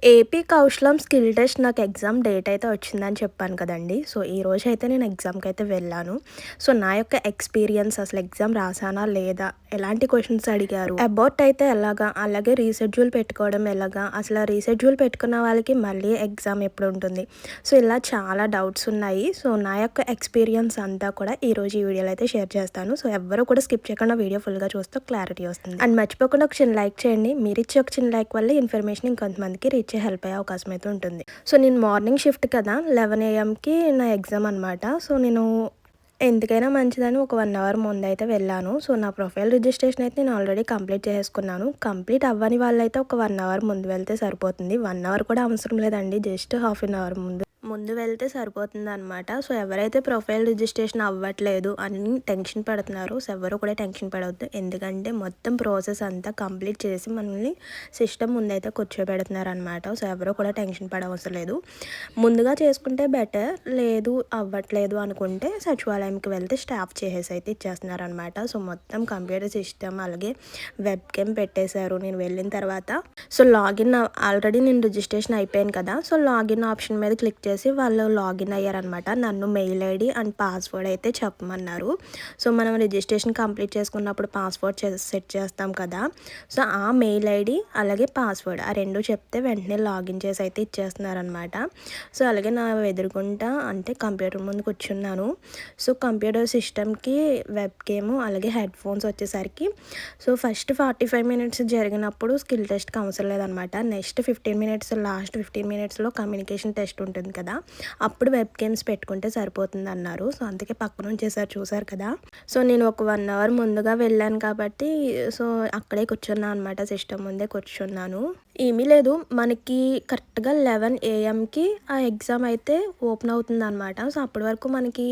AP కౌశలం skill test నాకు exam date అయితే వచ్చిందని చెప్పాను కదండీ! సో, ఈరోజైతే నేను ఎగ్జామ్‌కైతే వెళ్ళాను. సో, నా యొక్క ఎక్స్‌పీరియన్స్ అసలు ఎగ్జామ్ రాసానా లేదా? ఎలాంటి క్వెషన్స్ అడిగారు? అబౌట్ అయితే ఎలాగా? అలాగే రీషెడ్యూల్ పెట్టుకోవడం ఎలాగా? అసలు రీషెడ్యూల్ పెట్టుకున్న వాళ్ళకి మళ్ళీ ఎగ్జామ్ ఎప్పుడుంటుంది? సో, ఇలా చాలా డౌట్స్ ఉన్నాయి. సో, నా యొక్క ఎక్స్‌పీరియన్స్ అంతా కూడా ఈరోజు ఈ వీడియోలో అయితే షేర్ చేస్తాను. సో, ఎవ్వరు కూడా స్కిప్ చేయకుండా వీడియో ఫుల్‌గా చూస్తే క్లారిటీ వస్తుంది. అండ్ మర్చిపోకుండా ఒక చిన్న లైక్ చేయండి. మీరిచ్చే ఒక చిన్న లైక్ వల్ల ఇన్ఫర్మేషన్ ఇంకొంతమందికి రీచ్ హెల్ప్ అయ్యే అవకాశం అయితే ఉంటుంది. సో, నేను మార్నింగ్ షిఫ్ట్ కదా! 11 ఏఎంకి నా ఎగ్జామ్ అనమాట. సో, నేను ఎందుకైనా మంచిదని ఒక 1 అవర్ ముందైతే వెళ్ళాను. సో, నా ప్రొఫైల్ రిజిస్ట్రేషన్ అయితే నేను ఆల్రెడీ కంప్లీట్ చేసుకున్నాను. కంప్లీట్ అవ్వని వాళ్ళైతే ఒక 1 అవర్ ముందు వెళ్తే సరిపోతుంది. 1 అవర్ కూడా అవసరం లేదండి. జస్ట్ హాఫ్ అన్ అవర్ ముందు వెళ్తే సరిపోతుందనమాట. సో, ఎవరైతే ప్రొఫైల్ రిజిస్ట్రేషన్ అవ్వట్లేదు అని టెన్షన్ పడుతున్నారో సో, ఎవరు కూడా టెన్షన్ పడవద్దు. ఎందుకంటే మొత్తం ప్రాసెస్ అంతా కంప్లీట్ చేసి మనల్ని సిస్టమ్ ముందైతే కూర్చోబెడుతున్నారనమాట. సో, ఎవరు కూడా టెన్షన్ పడవసరం లేదు. ముందుగా చేసుకుంటే బెటర్. లేదు అవ్వట్లేదు అనుకుంటే సచివాలయంకి వెళ్తే స్టాఫ్ చేసేసి అయితే ఇచ్చేస్తున్నారనమాట. సో, మొత్తం కంప్యూటర్ సిస్టమ్ అలాగే వెబ్ కేమ్ పెట్టేశారు నేను వెళ్ళిన తర్వాత. సో, ఆల్రెడీ నేను రిజిస్ట్రేషన్ అయిపోయాను కదా! సో, లాగిన్ ఆప్షన్ మీద క్లిక్ చేసి వాళ్ళు లాగిన్ అయ్యారనమాట. నన్ను మెయిల్ ఐడి అండ్ పాస్వర్డ్ అయితే చెప్పమన్నారు. సో, మనం రిజిస్ట్రేషన్ కంప్లీట్ చేసుకున్నప్పుడు పాస్వర్డ్ సెట్ చేస్తాం కదా! సో, ఆ మెయిల్ ఐడి అలాగే పాస్వర్డ్ ఆ 2 చెప్తే వెంటనే లాగిన్ చేసి అయితే ఇచ్చేస్తున్నారనమాట. సో, అలాగే నా ఎదురుగుంటా అంటే కంప్యూటర్ ముందు కూర్చున్నాను. సో, కంప్యూటర్ సిస్టమ్‌కి వెబ్ కేమ్ అలాగే హెడ్ ఫోన్స్ వచ్చేసరికి సో, ఫస్ట్ 45 మినిట్స్ జరిగినప్పుడు స్కిల్ టెస్ట్‌కి అవసరం లేదనమాట. నెక్స్ట్ 15 మినిట్స్ లాస్ట్ 15 మినిట్స్‌లో కమ్యూనికేషన్ టెస్ట్ ఉంటుంది కదా! అప్పుడు వెబ్ కేమ్స్ పెట్టుకుంటే సరిపోతుందన్నారు. సో, అందుకే పక్కన ఉంచేసారు చూసారు కదా! సో, నేను ఒక 1 అవర్ ముందుగా వెళ్ళాను కాబట్టి సో, అక్కడే కూర్చున్నాను అనమాట. సిస్టమ్ ముందే కూర్చున్నాను. ఏమీ లేదు మనకి కరెక్ట్‌గా 11 ఏఎంకి ఆ ఎగ్జామ్ అయితే ఓపెన్ అవుతుందనమాట. సో, అప్పటి వరకు మనకి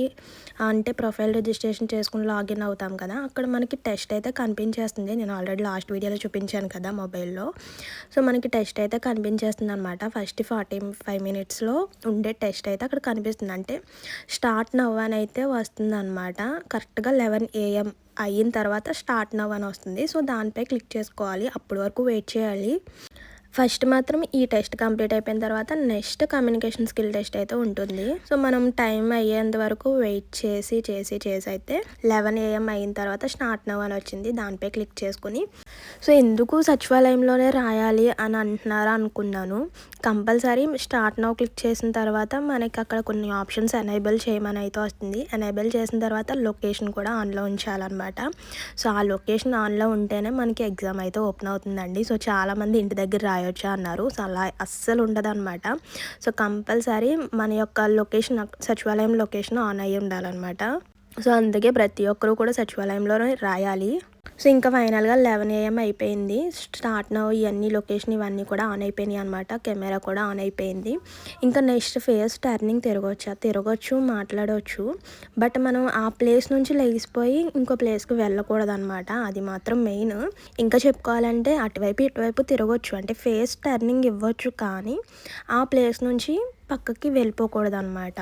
అంటే ప్రొఫైల్ రిజిస్ట్రేషన్ చేసుకొని లాగిన్ అవుతాం కదా! అక్కడ మనకి టెస్ట్ అయితే కనిపించేస్తుంది. నేను ఆల్రెడీ లాస్ట్ వీడియోలో చూపించాను కదా మొబైల్‌లో. సో, మనకి టెస్ట్ అయితే కనిపించేస్తుందనమాట. ఫస్ట్ 45 మినిట్స్‌లో ఉండే టెస్ట్ అయితే అక్కడ కనిపిస్తుంది. అంటే స్టార్ట్ నౌ అని అయితే వస్తుందనమాట. కరెక్ట్‌గా 11 ఏఎం అయిన తర్వాత స్టార్ట్ నౌ అని వస్తుంది. సో, దానిపై క్లిక్ చేసుకోవాలి. అప్పటి వరకు వెయిట్ చేయాలి. ఫస్ట్ మాత్రం ఈ టెస్ట్ కంప్లీట్ అయిపోయిన తర్వాత నెక్స్ట్ కమ్యూనికేషన్ స్కిల్ టెస్ట్ అయితే ఉంటుంది. సో, మనం టైం అయ్యేంత వరకు వెయిట్ చేసి అయితే 11 ఏఎం అయిన తర్వాత స్టార్ట్ నౌ అని వచ్చింది. దానిపై క్లిక్ చేసుకుని సో, ఎందుకు సచివాలయంలోనే రాయాలి అని అంటున్నారా అనుకున్నాను. కంపల్సరీ స్టార్ట్ నౌ క్లిక్ చేసిన తర్వాత మనకి అక్కడ కొన్ని ఆప్షన్స్ ఎనేబుల్ చేయమని అయితే వస్తుంది. ఎనేబుల్ చేసిన తర్వాత లొకేషన్ కూడా ఆన్లో ఉంచాలన్నమాట. సో, ఆ లొకేషన్ ఆన్లో ఉంటేనే మనకి ఎగ్జామ్ అయితే ఓపెన్ అవుతుందండి. సో, చాలామంది ఇంటి దగ్గర రాయొచ్చా అన్నారు. సో, అలా అస్సలు ఉండదన్నమాట. సో, కంపల్సరీ మన యొక్క లొకేషన్ సచివాలయం లొకేషన్ ఆన్ అయ్యి ఉండాలన్నమాట. సో, అందుకే ప్రతి ఒక్కరు కూడా సచివాలయంలోనే రాయాలి. సో, ఇంకా ఫైనల్‌గా 11 ఏఎం అయిపోయింది. స్టార్ట్ నౌ ఇవన్నీ లొకేషన్ ఇవన్నీ కూడా ఆన్ అయిపోయినాయి అనమాట. కెమెరా కూడా ఆన్ అయిపోయింది. ఇంకా నెక్స్ట్ ఫేస్ టర్నింగ్ తిరగొచ్చు, మాట్లాడవచ్చు. బట్ మనం ఆ ప్లేస్ నుంచి లెగిసిపోయి ఇంకో ప్లేస్‌కి వెళ్ళకూడదనమాట. అది మాత్రం మెయిన్. ఇంకా చెప్పుకోవాలంటే అటువైపు, ఇటువైపు తిరగొచ్చు. అంటే ఫేస్ టర్నింగ్ ఇవ్వచ్చు కానీ ఆ ప్లేస్ నుంచి పక్కకి వెళ్ళిపోకూడదనమాట.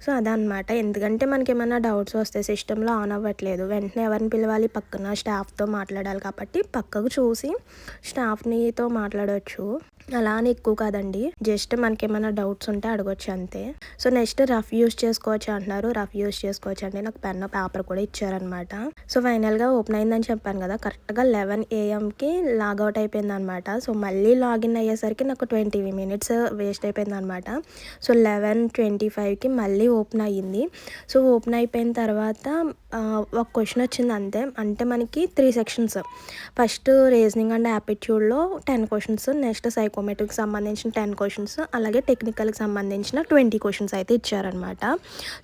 సో, అదనమాట. ఎందుకంటే మనకేమన్నా డౌట్స్ వస్తే సిస్టమ్‌లో ఆన్ అవ్వట్లేదు. వెంటనే ఎవరిని పిలవాలి? పక్కన స్టాఫ్‌తో మాట్లాడాలి కాబట్టి పక్కకు చూసి స్టాఫ్‌నితో మాట్లాడొచ్చు. అలా అని ఎక్కువ కాదండి. జస్ట్ మనకేమన్నా డౌట్స్ ఉంటే అడగొచ్చు అంతే. సో, నెక్స్ట్ రఫ్ యూజ్ చేసుకోవచ్చు అంటున్నారు. రఫ్ యూజ్ చేసుకోవచ్చు అంటే నాకు పెన్, పేపర్ కూడా ఇచ్చారనమాట. సో, ఫైనల్‌గా ఓపెన్ అయిందని చెప్పాను కదా! కరెక్ట్‌గా 11 ఏఎంకి లాగౌట్ అయిపోయిందనమాట. సో, మళ్ళీ లాగిన్ అయ్యేసరికి నాకు 20 మినిట్స్ వేస్ట్ అయిపోయిందనమాట. సో, 11:25కి మళ్ళీ ఓపెన్ అయ్యింది. సో, ఓపెన్ అయిపోయిన తర్వాత ఒక క్వెషన్ వచ్చింది అంతే. అంటే మనకి 3 సెక్షన్స్. ఫస్ట్ రీజనింగ్ అండ్ యాప్టిట్యూడ్‌లో 10 క్వెషన్స్, నెక్స్ట్ సైకోమెట్రిక్‌కి సంబంధించిన 10 క్వెషన్స్, అలాగే టెక్నికల్‌కి సంబంధించిన 20 క్వెషన్స్ అయితే ఇచ్చారనమాట.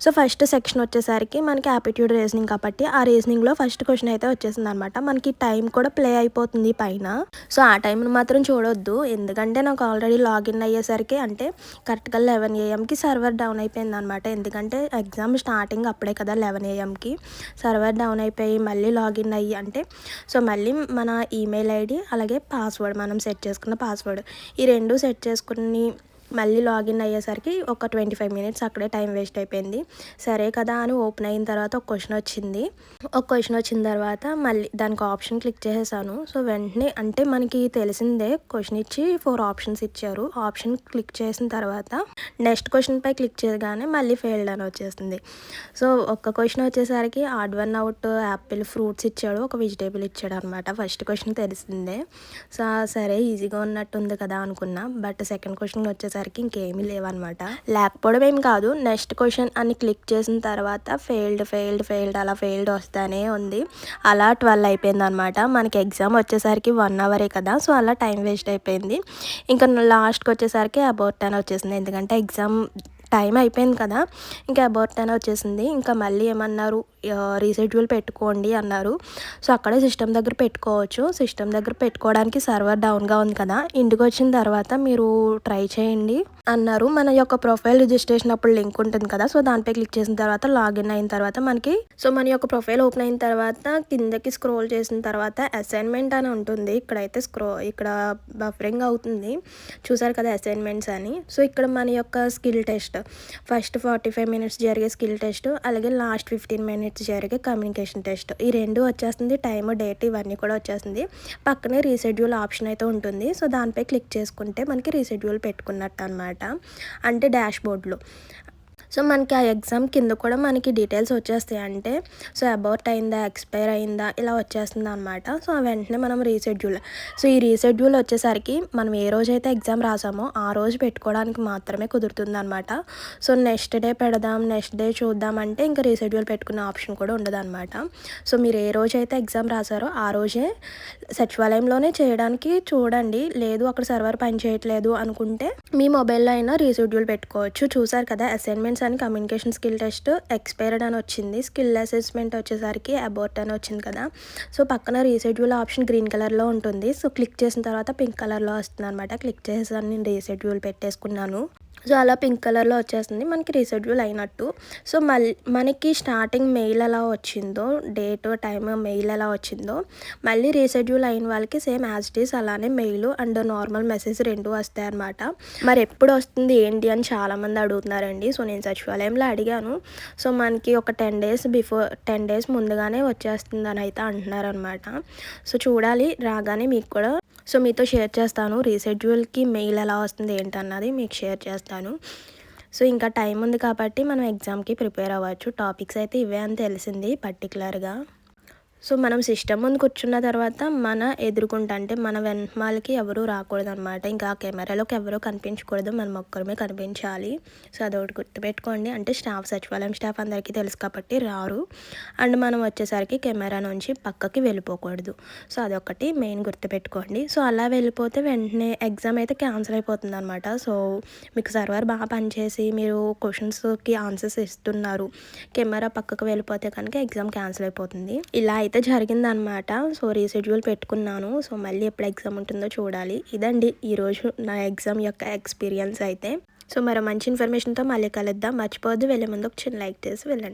సో, ఫస్ట్ సెక్షన్ వచ్చేసరికి మనకి యాప్టిట్యూడ్ రీజనింగ్ కాబట్టి ఆ రీజనింగ్‌లో ఫస్ట్ క్వెషన్ అయితే వచ్చేసిందనమాట. మనకి టైం కూడా ప్లే అయిపోతుంది పైన. సో, ఆ టైంని మాత్రం చూడొద్దు. ఎందుకంటే నాకు ఆల్రెడీ లాగిన్ అయ్యేసరికి అంటే కరెక్ట్‌గా 11 ఏఎంకి సర్వర్ డౌన్ అయిపోయిందనమాట. ఎందుకంటే ఎగ్జామ్ స్టార్టింగ్ అప్పుడే కదా 11 ఏఎంకి. సర్వర్ డౌన్ అయిపోయి మళ్ళీ లాగిన్ అయ్యి అంటే సో, మళ్ళీ మన ఈమెయిల్ ఐడి అలాగే పాస్వర్డ్ మనం సెట్ చేసుకున్న పాస్వర్డ్ ఈ 2 సెట్ చేసుకుని మళ్ళీ లాగిన్ అయ్యేసరికి ఒక 25 మినిట్స్ అక్కడే టైం వేస్ట్ అయిపోయింది. సరే కదా అని ఓపెన్ అయిన తర్వాత ఒక క్వెషన్ వచ్చింది. ఒక క్వెషన్ వచ్చిన తర్వాత మళ్ళీ దానికి ఆప్షన్ క్లిక్ చేసేసాను. సో వెంటనే అంటే మనకి తెలిసిందే క్వెషన్ ఇచ్చి 4 ఆప్షన్స్ ఇచ్చారు. ఆప్షన్ క్లిక్ చేసిన తర్వాత నెక్స్ట్ క్వెషన్పై క్లిక్ చేయగానే మళ్ళీ ఫెయిల్డ్ అని వచ్చేసింది. సో ఒక్క క్వెషన్ వచ్చేసరికి odd one out Apple fruits ఇచ్చాడు, ఒక వెజిటేబుల్ ఇచ్చాడు అనమాట. ఫస్ట్ క్వెషన్ తెలిసిందే. సో సరే ఈజీగా ఉన్నట్టుంది కదా అనుకున్నా. బట్ సెకండ్ క్వెషన్ వచ్చేసరికి ఇంకేమీ లేవన్నమాట. లేకపోవడం ఏం కాదు, నెక్స్ట్ క్వెషన్ అని క్లిక్ చేసిన తర్వాత ఫెయిల్డ్ అలా ఫెయిల్డ్ వస్తూనే ఉంది. అలా 12 అయిపోయింది అనమాట. మనకి ఎగ్జామ్ వచ్చేసరికి 1 అవరే కదా, సో అలా టైం వేస్ట్ అయిపోయింది. ఇంకా లాస్ట్కి వచ్చేసరికి అబౌట్ 10 వచ్చేసింది. ఎందుకంటే ఎగ్జామ్ టైం అయిపోయింది కదా, ఇంకా అబౌట్ 10 వచ్చేసింది. ఇంకా మళ్ళీ ఏమన్నారు, రీషెడ్యూల్ పెట్టుకోండి అన్నారు. సో అక్కడే సిస్టమ్ దగ్గర పెట్టుకోవచ్చు. సిస్టమ్ దగ్గర పెట్టుకోవడానికి సర్వర్ డౌన్గా ఉంది కదా, ఇంటికి వచ్చిన తర్వాత మీరు ట్రై చేయండి అన్నారు. మన యొక్క ప్రొఫైల్ రిజిస్ట్రేషన్ అప్పుడు లింక్ ఉంటుంది కదా, సో దానిపై క్లిక్ చేసిన తర్వాత లాగిన్ అయిన తర్వాత మన యొక్క ప్రొఫైల్ ఓపెన్ అయిన తర్వాత కిందకి స్క్రోల్ చేసిన తర్వాత అసైన్మెంట్ అని ఉంటుంది. ఇక్కడైతే ఇక్కడ బఫరింగ్ అవుతుంది, చూసారు కదా అసైన్మెంట్స్ అని. సో ఇక్కడ మన యొక్క స్కిల్ టెస్ట్, ఫస్ట్ 45 మినిట్స్ జరిగే స్కిల్ టెస్ట్, అలాగే లాస్ట్ 15 మినిట్స్ జరిగే కమ్యూనికేషన్ టెస్ట్, ఈ రెండు వచ్చేస్తుంది. టైమ్, డేట్ ఇవన్నీ కూడా వచ్చేస్తుంది. పక్కనే రీషెడ్యూల్ ఆప్షన్ అయితే ఉంటుంది. సో దానిపై క్లిక్ చేసుకుంటే మనకి రీషెడ్యూల్ పెట్టుకున్నట్టు అనమాట, అంటే డాష్ బోర్డ్లో. సో మనకి ఆ ఎగ్జామ్ కింద కూడా మనకి డీటెయిల్స్ వచ్చేస్తాయి. అంటే సో అబౌట్ అయిందా, ఎక్స్పైర్ అయిందా, ఇలా వచ్చేస్తుంది అనమాట. సో వెంటనే మనం రీషెడ్యూల్, సో ఈ రీషెడ్యూల్ వచ్చేసరికి మనం ఏ రోజైతే ఎగ్జామ్ రాసామో ఆ రోజు పెట్టుకోవడానికి మాత్రమే కుదురుతుంది అనమాట. సో నెక్స్ట్ డే పెడదాం, నెక్స్ట్ డే చూద్దాం అంటే ఇంకా రీషెడ్యూల్ పెట్టుకునే ఆప్షన్ కూడా ఉండదు అనమాట. సో మీరు ఏ రోజైతే ఎగ్జామ్ రాసారో ఆ రోజే సచివాలయంలోనే చేయడానికి చూడండి. లేదు అక్కడ సర్వర్ పని చేయట్లేదు అనుకుంటే మీ మొబైల్లో అయినా రీషెడ్యూల్ పెట్టుకోవచ్చు. చూసారు కదా అసైన్మెంట్స్ అని కమ్యూనికేషన్ స్కిల్ టెస్ట్ ఎక్స్పైర్డ్ అని వచ్చింది. స్కిల్ అసెస్మెంట్ వచ్చేసరికి అబౌట్ అని వచ్చింది కదా. సో పక్కన రీషెడ్యూల్ ఆప్షన్ గ్రీన్ కలర్లో ఉంటుంది. సో క్లిక్ చేసిన తర్వాత పింక్ కలర్లో వస్తుంది అనమాట. క్లిక్ చేసేసాను, నేను రీషెడ్యూల్ పెట్టేసుకున్నాను. సో అలా పింక్ కలర్లో వచ్చేస్తుంది, మనకి రీషెడ్యూల్ అయినట్టు. సో మనకి స్టార్టింగ్ మెయిల్ ఎలా వచ్చిందో, డేట్ టైమ్ మెయిల్ ఎలా వచ్చిందో, మళ్ళీ రీషెడ్యూల్ అయిన వాళ్ళకి సేమ్ యాజ్ ఇట్ ఈస్ అలానే మెయిల్ అండ్ నార్మల్ మెసేజ్ రెండు వస్తాయి అనమాట. మరి ఎప్పుడు వస్తుంది ఏంటి అని చాలామంది అడుగుతున్నారండి. సో నేను సచివాలయంలో అడిగాను. సో మనకి ఒక 10 డేస్ ముందుగానే వచ్చేస్తుంది అని అయితే అంటున్నారనమాట. సో చూడాలి, రాగానే మీకు కూడా సో మీతో షేర్ చేస్తాను. రీషెడ్యూల్కి మెయిల్ ఎలా వస్తుంది ఏంటన్నది మీకు షేర్ చేస్తాను. సో ఇంకా టైం ఉంది కాబట్టి మనం ఎగ్జామ్కి ప్రిపేర్ అవ్వచ్చు. టాపిక్స్ అయితే ఇవే అని తెలిసింది పర్టికులర్గా. సో మనం సిస్టమ్ ముందు కూర్చున్న తర్వాత మన ఎదురుకుంటా అంటే మన వెనమాలకి ఎవరు రాకూడదు అనమాట. ఇంకా కెమెరాలోకి ఎవరూ కనిపించకూడదు, మనం ఒక్కరమే కనిపించాలి. సో అదొకటి గుర్తుపెట్టుకోండి. అంటే సచివాలయం స్టాఫ్ అందరికీ తెలుసు కాబట్టి రారు. అండ్ మనం వచ్చేసరికి కెమెరా నుంచి పక్కకి వెళ్ళిపోకూడదు. సో అదొకటి మెయిన్ గుర్తుపెట్టుకోండి. సో అలా వెళ్ళిపోతే వెంటనే ఎగ్జామ్ అయితే క్యాన్సిల్ అయిపోతుంది అనమాట. సో మీకు సర్వర్ బాగా పనిచేసి మీరు క్వశ్చన్స్కి ఆన్సర్స్ ఇస్తున్నారు, కెమెరా పక్కకు వెళ్ళిపోతే కనుక ఎగ్జామ్ క్యాన్సిల్ అయిపోతుంది. ఇలా అయితే జరిగిందనమాట. సో రీషెడ్యూల్ పెట్టుకున్నాను. సో మళ్ళీ ఎప్పుడు ఎగ్జామ్ ఉంటుందో చూడాలి. ఇదండి ఈరోజు నా ఎగ్జామ్ యొక్క ఎక్స్పీరియన్స్ అయితే. సో మరో మంచి ఇన్ఫర్మేషన్తో మళ్ళీ కలుద్దాం. మర్చిపోవద్దు, వెళ్ళే ముందు ఒక చిన్న లైక్ చేసి వెళ్ళండి.